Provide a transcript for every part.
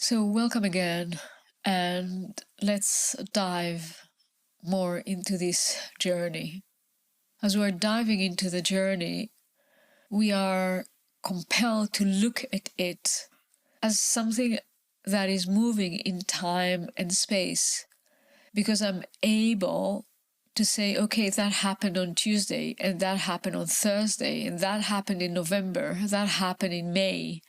So welcome again, and let's dive more into this journey. As we're diving into the journey, we are compelled to look at it as something that is moving in time and space, because I'm able to say, okay, that happened on Tuesday, and that happened on Thursday, and that happened in November, that happened in May.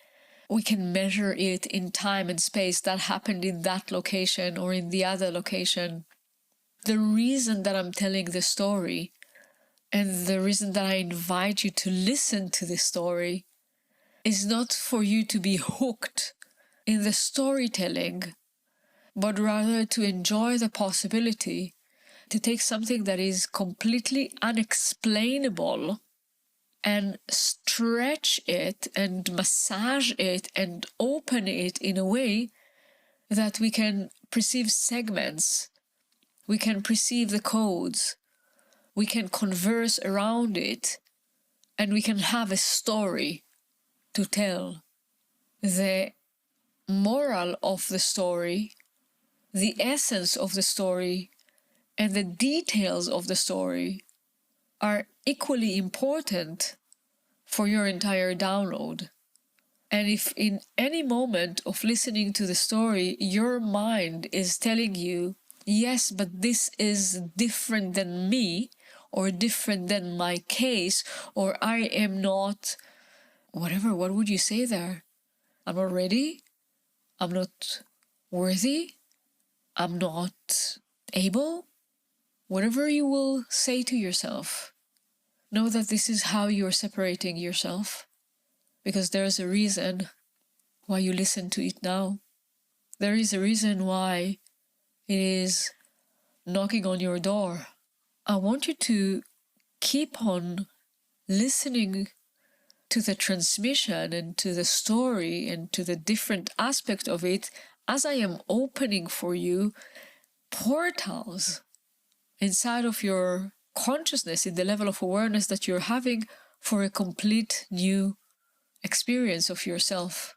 We can measure it in time and space. That happened in that location or in the other location. The reason that I'm telling the story and the reason that I invite you to listen to this story is not for you to be hooked in the storytelling, but rather to enjoy the possibility to take something that is completely unexplainable and stretch it and massage it and open it in a way that we can perceive segments, we can perceive the codes, we can converse around it, and we can have a story to tell. The moral of the story, the essence of the story, and the details of the story are equally important for your entire download. And if in any moment of listening to the story, your mind is telling you, yes, but this is different than me, or different than my case, or I am not, whatever, what would you say there? I'm not ready, I'm not worthy, I'm not able. Whatever you will say to yourself, know that this is how you're separating yourself, because there's a reason why you listen to it now. There is a reason why it is knocking on your door. I want you to keep on listening to the transmission and to the story and to the different aspect of it as I am opening for you portals inside of your consciousness, in the level of awareness that you're having, for a complete new experience of yourself.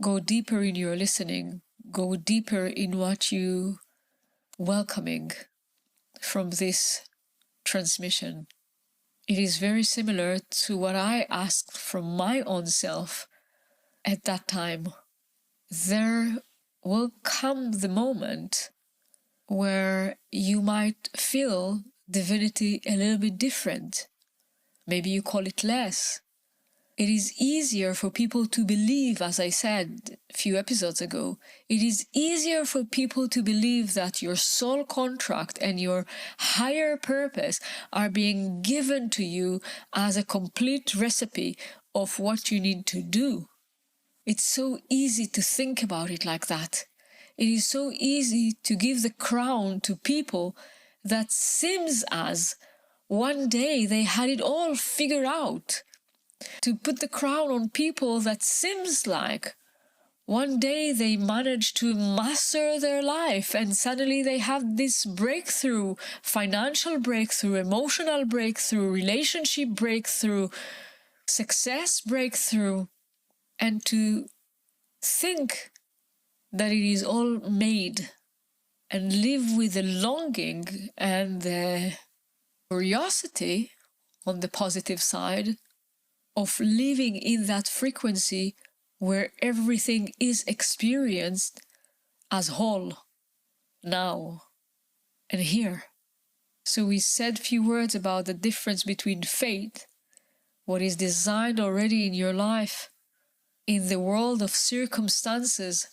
Go deeper in your listening, go deeper in what you welcoming from this transmission. It is very similar to what I asked from my own self at that time. There will come the moment where you might feel divinity a little bit different. Maybe you call it less. It is easier for people to believe, as I said a few episodes ago, it is easier for people to believe that your soul contract and your higher purpose are being given to you as a complete recipe of what you need to do. It's so easy to think about it like that. It is so easy to give the crown to people that seems as one day they had it all figured out. To put the crown on people that seems like one day they managed to master their life and suddenly they have this breakthrough, financial breakthrough, emotional breakthrough, relationship breakthrough, success breakthrough, and to think that it is all made and live with the longing and the curiosity on the positive side of living in that frequency where everything is experienced as whole, now and here. So we said few words about the difference between fate, what is designed already in your life, in the world of circumstances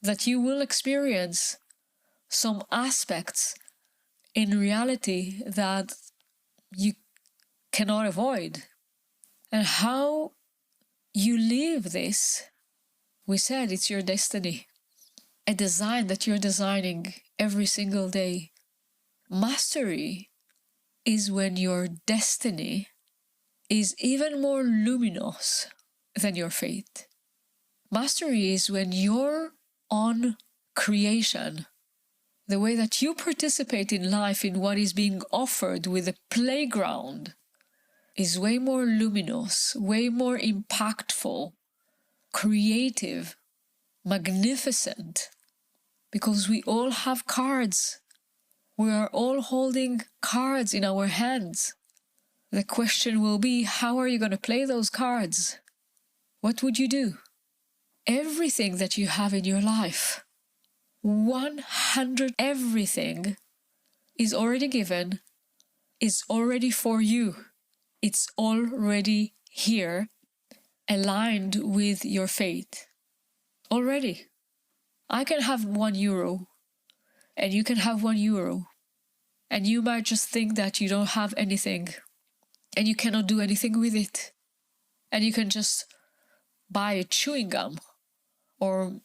that you will experience some aspects in reality that you cannot avoid. And how you live this, we said it's your destiny, a design that you're designing every single day. Mastery is when your destiny is even more luminous than your fate. Mastery is when your own creation, the way that you participate in life, in what is being offered with a playground, is way more luminous, way more impactful, creative, magnificent, because we all have cards. We are all holding cards in our hands. The question will be, how are you going to play those cards? What would you do? Everything that you have in your life, 100 everything is already given, is already for you. It's already here, aligned with your fate. Already. I can have €1, and you can have €1, and you might just think that you don't have anything, and you cannot do anything with it, and you can just buy a chewing gum, or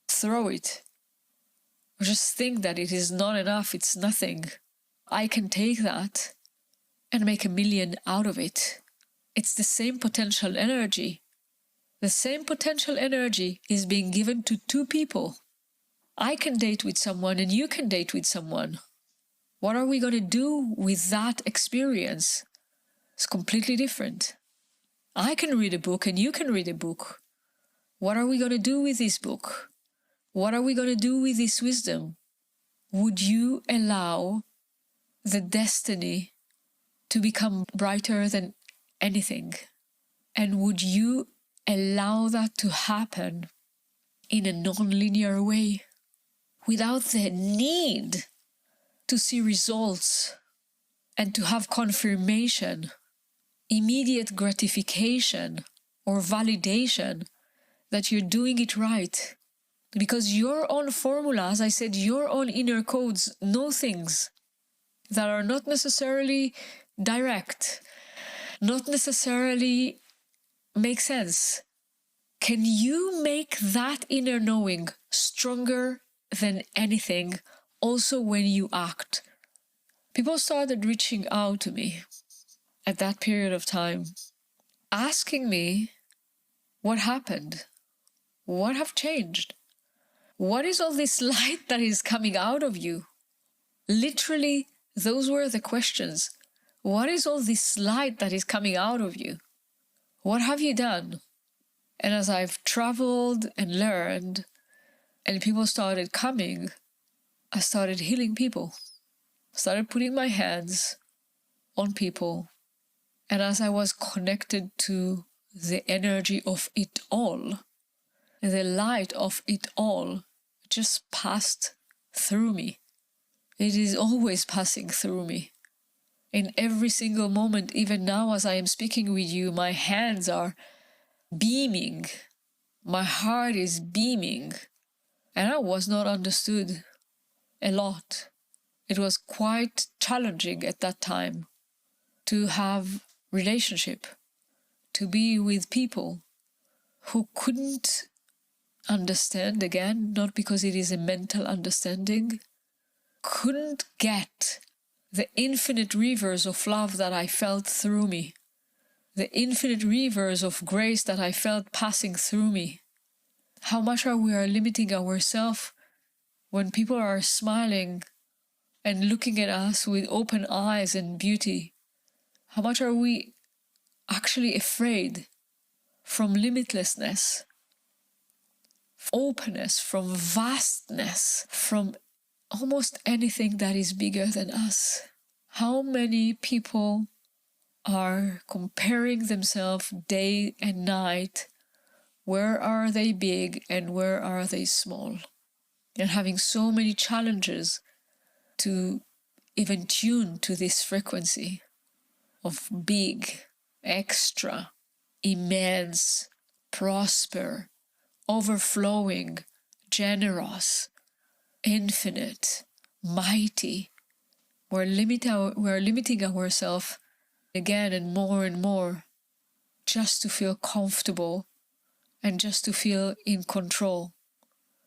throw it, or just think that it is not enough, it's nothing. I can take that and make 1,000,000 out of it. It's the same potential energy. The same potential energy is being given to two people. I can date with someone and you can date with someone. What are we going to do with that experience? It's completely different. I can read a book and you can read a book. What are we going to do with this book? What are we going to do with this wisdom? Would you allow the destiny to become brighter than anything? And would you allow that to happen in a non-linear way, without the need to see results and to have confirmation, immediate gratification or validation that you're doing it right? Because your own formula, as I said, your own inner codes know things that are not necessarily direct, not necessarily make sense. Can you make that inner knowing stronger than anything also when you act? People started reaching out to me at that period of time, asking me what happened, what have changed, what is all this light that is coming out of you? Literally, those were the questions. What is all this light that is coming out of you? What have you done? And as I've traveled and learned, and people started coming, I started healing people. Started putting my hands on people. And as I was connected to the energy of it all, the light of it all just passed through me. It is always passing through me. In every single moment, even now as I am speaking with you, my hands are beaming. My heart is beaming. And I was not understood a lot. It was quite challenging at that time to have relationship, to be with people who couldn't understand, again, not because it is a mental understanding, couldn't get the infinite rivers of love that I felt through me, the infinite rivers of grace that I felt passing through me. How much are we limiting ourselves when people are smiling and looking at us with open eyes and beauty? How much are we actually afraid from limitlessness, openness, from vastness, from almost anything that is bigger than us? How many people are comparing themselves day and night? Where are they big and where are they small? And having so many challenges to even tune to this frequency of big, extra, immense, prosper, overflowing, generous, infinite, mighty. We're limiting ourselves again and more just to feel comfortable and just to feel in control.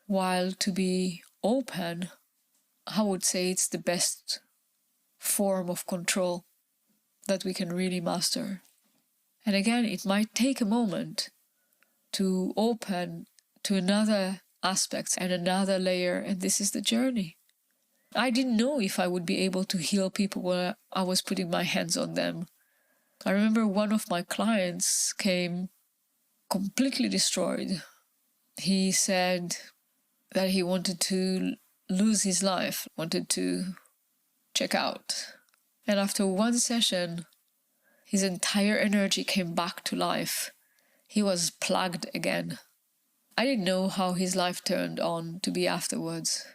While to be open, I would say it's the best form of control that we can really master. And again, it might take a moment to open to another aspect and another layer, and this is the journey. I didn't know if I would be able to heal people when I was putting my hands on them. I remember one of my clients came completely destroyed, he said that he wanted to lose his life, wanted to check out. And after one session, his entire energy came back to life. He was plugged again. I didn't know how his life turned on to be afterwards.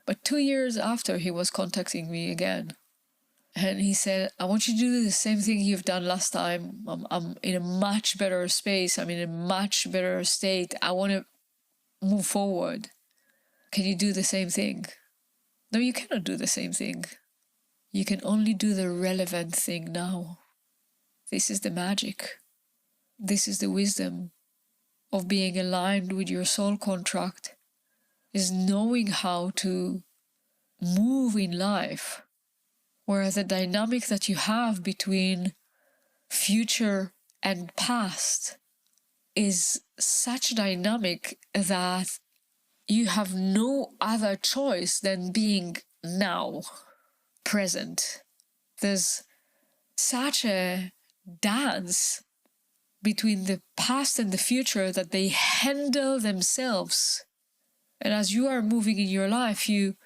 But 2 years after, he was contacting me again. And he said, I want you to do the same thing you've done last time. I'm in a much better space. I'm in a much better state. I want to move forward. Can you do the same thing? No, you cannot do the same thing. You can only do the relevant thing now. This is the magic. This is the wisdom of being aligned with your soul contract, is knowing how to move in life, where the dynamic that you have between future and past is such a dynamic that you have no other choice than being now, present. There's such a dance between the past and the future that they handle themselves. And as you are moving in your life, you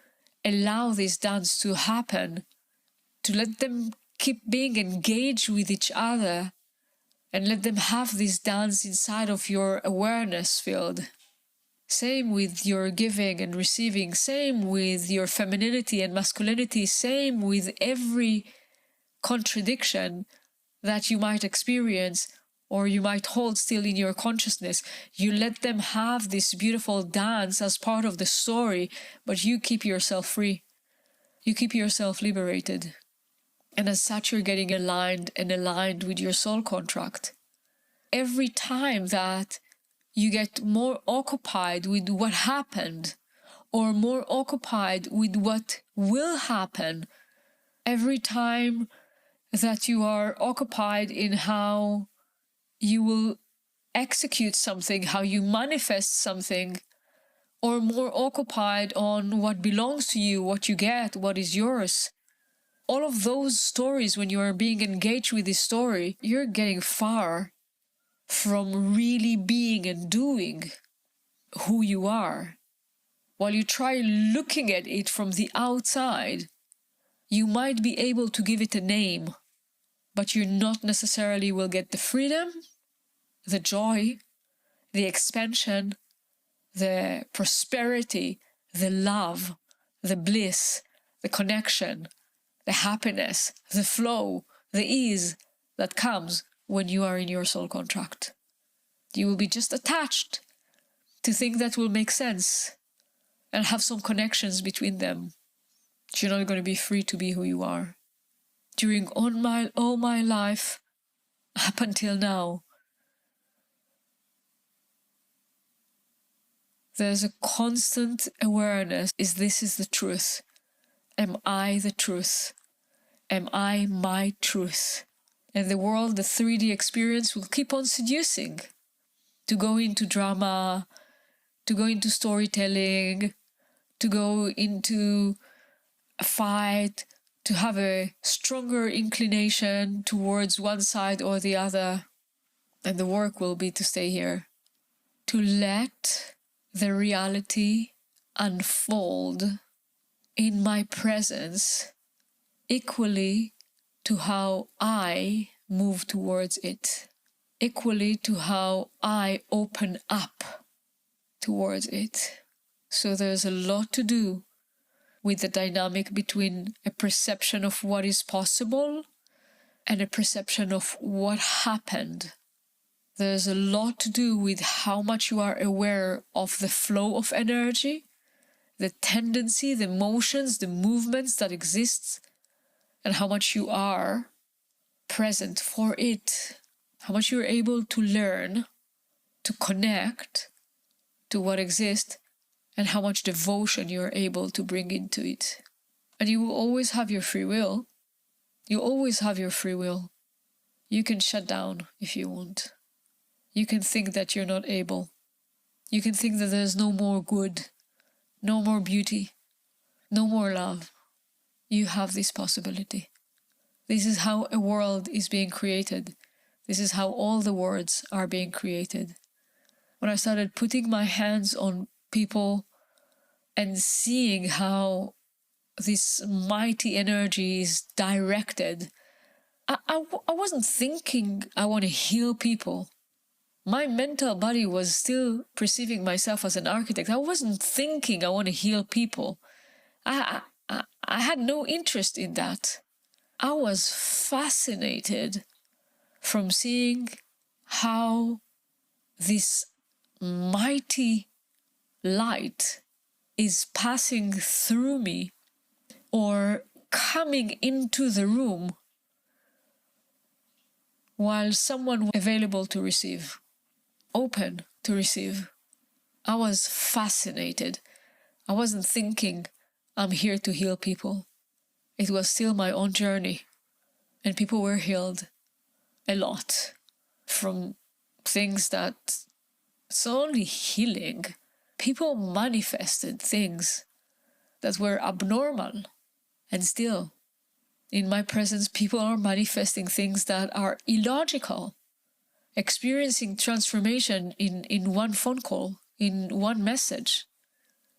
allow this dance to happen, to let them keep being engaged with each other, and let them have this dance inside of your awareness field. Same with your giving and receiving, same with your femininity and masculinity, same with every contradiction that you might experience or you might hold still in your consciousness. You let them have this beautiful dance as part of the story, but you keep yourself free. You keep yourself liberated. And as such, you're getting aligned with your soul contract. Every time that you get more occupied with what happened, or more occupied with what will happen, every time that you are occupied in how you will execute something, how you manifest something, or more occupied on what belongs to you, what you get, what is yours. All of those stories, when you are being engaged with this story, you're getting far from really being and doing who you are. While you try looking at it from the outside, you might be able to give it a name, but you not necessarily will get the freedom, the joy, the expansion, the prosperity, the love, the bliss, the connection, the happiness, the flow, the ease that comes when you are in your soul contract. You will be just attached to things that will make sense and have some connections between them. You're not going to be free to be who you are. During all my life, up until now, there's a constant awareness, this is the truth. Am I the truth? Am I my truth? And the world, the 3D experience, will keep on seducing. To go into drama, to go into storytelling, to go into a fight, to have a stronger inclination towards one side or the other. And the work will be to stay here. To let the reality unfold in my presence equally to how I move towards it, equally to how I open up towards it. So there's a lot to do with the dynamic between a perception of what is possible and a perception of what happened. There's a lot to do with how much you are aware of the flow of energy, the tendency, the motions, the movements that exist, and how much you are present for it, how much you're able to learn, to connect to what exists, and how much devotion you're able to bring into it. And you will always have your free will. You always have your free will. You can shut down if you want. You can think that you're not able. You can think that there's no more good, no more beauty, no more love. You have this possibility. This is how a world is being created. This is how all the worlds are being created. when I started putting my hands on people and seeing how this mighty energy is directed, I wasn't thinking I want to heal people. My mental body was still perceiving myself as an architect. I wasn't thinking I want to heal people. I had no interest in that. I was fascinated from seeing how this mighty light is passing through me or coming into the room while someone was available to receive, open to receive. I was fascinated. I wasn't thinking I'm here to heal people. It was still my own journey, and people were healed a lot from things that it's only healing. People manifested things that were abnormal, and still, in my presence, people are manifesting things that are illogical, experiencing transformation in one phone call, in one message.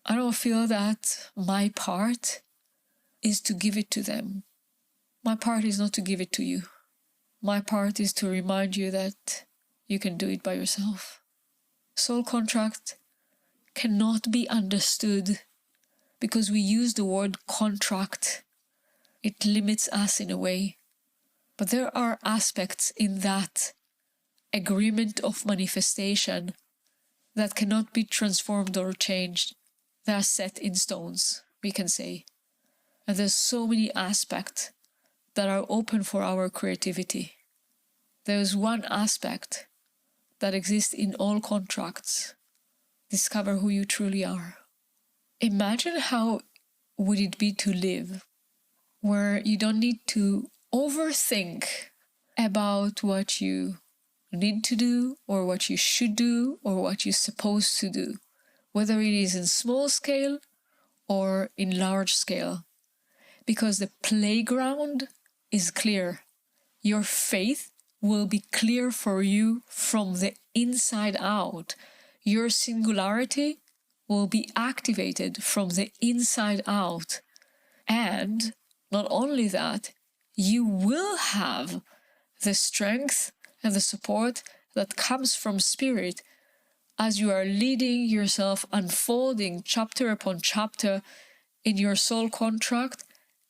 I don't feel that my part is to give it to them. My part is not to give it to you. My part is to remind you that you can do it by yourself. Soul contract cannot be understood because we use the word contract. It limits us in a way. But there are aspects in that agreement of manifestation that cannot be transformed or changed. They are set in stones, we can say. And there's so many aspects that are open for our creativity. There's one aspect that exists in all contracts. Discover who you truly are. Imagine how would it be to live where you don't need to overthink about what you need to do or what you should do or what you're supposed to do, whether it is in small scale or in large scale, because the playground is clear. Your faith will be clear for you from the inside out. Your singularity will be activated from the inside out. And not only that, you will have the strength and the support that comes from spirit as you are leading yourself, unfolding chapter upon chapter in your soul contract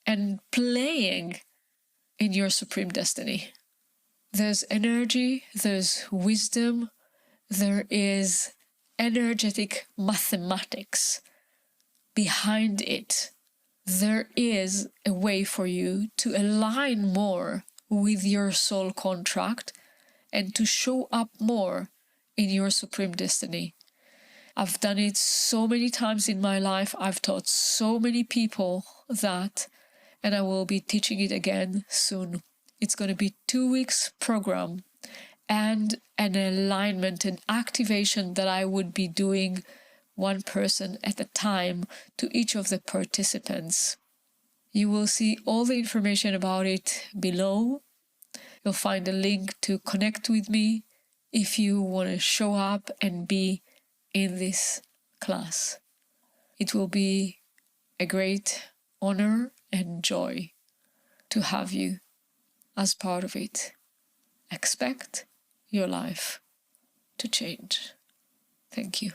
and playing in your supreme destiny. There's energy, there's wisdom, there is energetic mathematics behind it. There is a way for you to align more with your soul contract and to show up more in your supreme destiny. I've done it so many times in my life. I've taught so many people that, and I will be teaching it again soon. It's going to be 2 weeks program and an alignment and activation that I would be doing one person at a time to each of the participants. You will see all the information about it below. You'll find a link to connect with me if you want to show up and be in this class. It will be a great honor and joy to have you as part of it. Expect your life to change. Thank you.